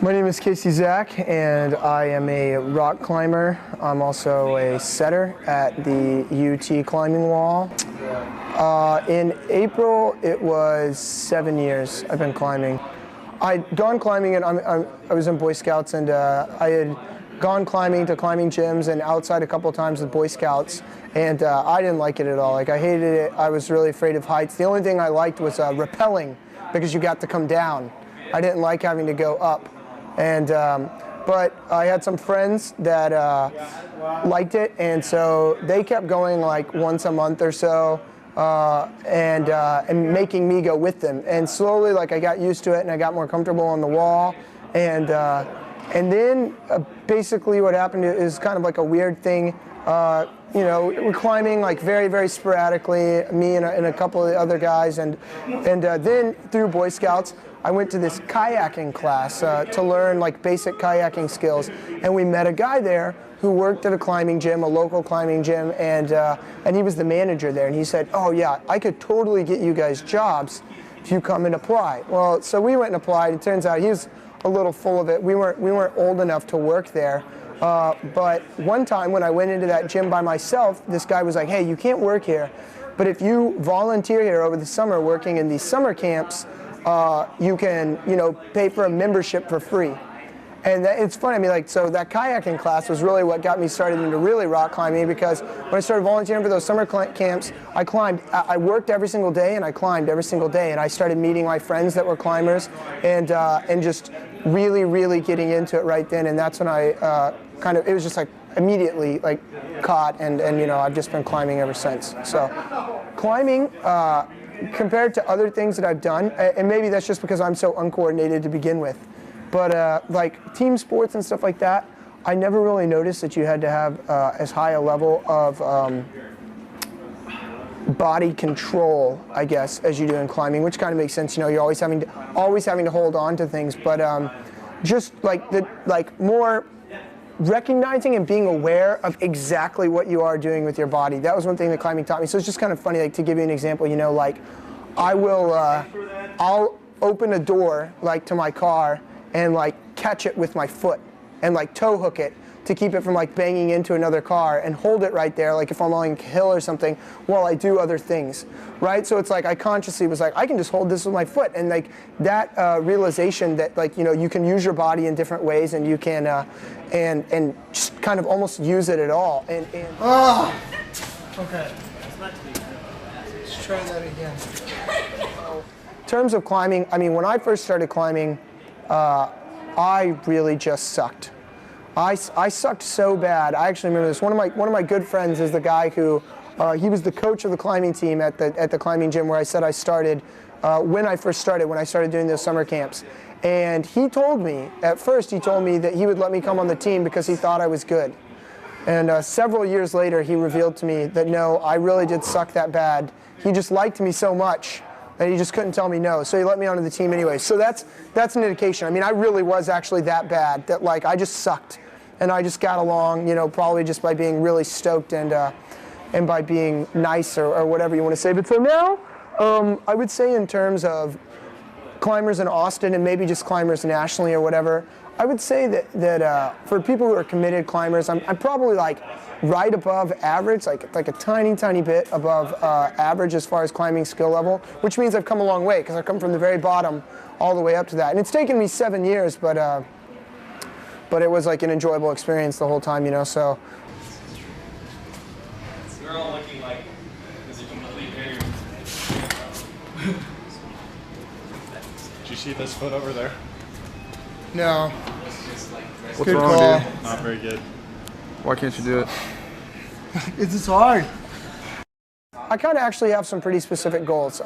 My name is Casey Zak, and I am a rock climber. I'm also a setter at the UT climbing wall. In April, it was 7 years I've been climbing. I'd gone climbing, and I was in Boy Scouts, and I had gone climbing to climbing gyms and outside a couple of times with Boy Scouts, and I didn't like it at all. Like, I hated it. I was really afraid of heights. The only thing I liked was rappelling, because you got to come down. I didn't like having to go up. And but I had some friends that liked it, and so they kept going like once a month or so, and making me go with them. And slowly, like, I got used to it, and I got more comfortable on the wall. And then basically what happened is kind of like a weird thing. You know, we're climbing like very, very sporadically, me and a couple of the other guys, and then through Boy Scouts, I went to this kayaking class to learn like basic kayaking skills, and we met a guy there who worked at a climbing gym, a local climbing gym, and he was the manager there, and he said, "Oh yeah, I could totally get you guys jobs if you come and apply." Well, so we went and applied. It turns out he was a little full of it. We weren't old enough to work there. But one time when I went into that gym by myself, this guy was like, "Hey, you can't work here, but if you volunteer here over the summer working in these summer camps, you can, you know, pay for a membership for free." And it's funny, I mean, like, so that kayaking class was really what got me started into really rock climbing, because when I started volunteering for those summer camps, I climbed. I worked every single day, and I climbed every single day, and I started meeting my friends that were climbers, and just really getting into it right then. And that's when I it was just like immediately like caught, and you know, I've just been climbing ever since. So climbing, compared to other things that I've done, and maybe that's just because I'm so uncoordinated to begin with, but like team sports and stuff like that, I never really noticed that you had to have as high a level of body control, I guess, as you do in climbing, which kind of makes sense. You know, you're always having to hold on to things, but just like more recognizing and being aware of exactly what you are doing with your body. That was one thing that climbing taught me. So it's just kind of funny, like, to give you an example, you know, like I'll open a door like to my car and like catch it with my foot and like tow hook it to keep it from like banging into another car, and hold it right there, like if I'm on a hill or something, while I do other things, right? So it's like I consciously was like, I can just hold this with my foot, and like that realization that, like, you know, you can use your body in different ways, and you can and just kind of almost use it at all. Okay. Let's try that again. In terms of climbing, I mean, when I first started climbing, I really just sucked. I sucked so bad. I actually remember this. One of my good friends is the guy who he was the coach of the climbing team at the climbing gym where I said I started when I started doing those summer camps. And he told me, at first he told me that he would let me come on the team because he thought I was good. And several years later he revealed to me that no, I really did suck that bad. He just liked me so much that he just couldn't tell me no, so he let me onto the team anyway. So that's an indication. I mean, I really was actually that bad, that like I just sucked, and I just got along, you know, probably just by being really stoked and by being nice or whatever you want to say. But so now, I would say in terms of climbers in Austin and maybe just climbers nationally or whatever, I would say that for people who are committed climbers, I'm probably like right above average, like a tiny bit above average as far as climbing skill level, which means I've come a long way, because I've come from the very bottom all the way up to that. And it's taken me 7 years, but it was like an enjoyable experience the whole time, you know. So they're all looking like this is complete failure. Did you see this foot over there? no. What's Good wrong, call. dude? Not very good. Why can't you do it? It's just hard. I kind of actually have some pretty specific goals.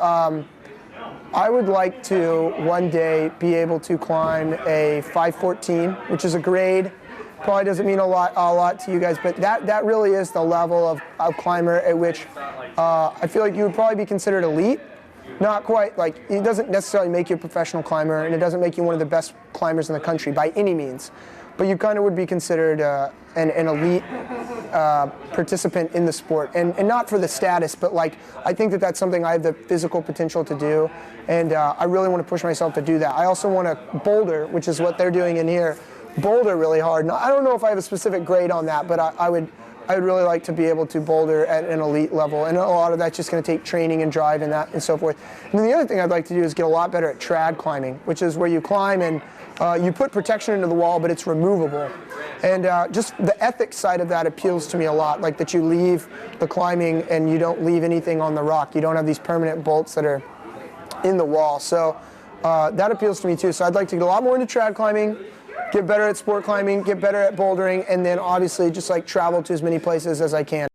I would like to one day be able to climb a 514, which is a grade. Probably doesn't mean a lot to you guys, but that really is the level of climber at which I feel like you would probably be considered elite. Not quite, like, it doesn't necessarily make you a professional climber, and it doesn't make you one of the best climbers in the country by any means. But you kind of would be considered an elite participant in the sport, and not for the status, but like I think that that's something I have the physical potential to do, and I really want to push myself to do that. I also want to boulder, which is what they're doing in here, boulder really hard. Now, I don't know if I have a specific grade on that, but I would really like to be able to boulder at an elite level, and a lot of that's just going to take training and drive and that and so forth. And then the other thing I'd like to do is get a lot better at trad climbing, which is where you climb and you put protection into the wall, but it's removable. And just the ethics side of that appeals to me a lot, like that you leave the climbing and you don't leave anything on the rock. You don't have these permanent bolts that are in the wall. So that appeals to me too. So I'd like to get a lot more into trad climbing, get better at sport climbing, get better at bouldering, and then obviously just like travel to as many places as I can.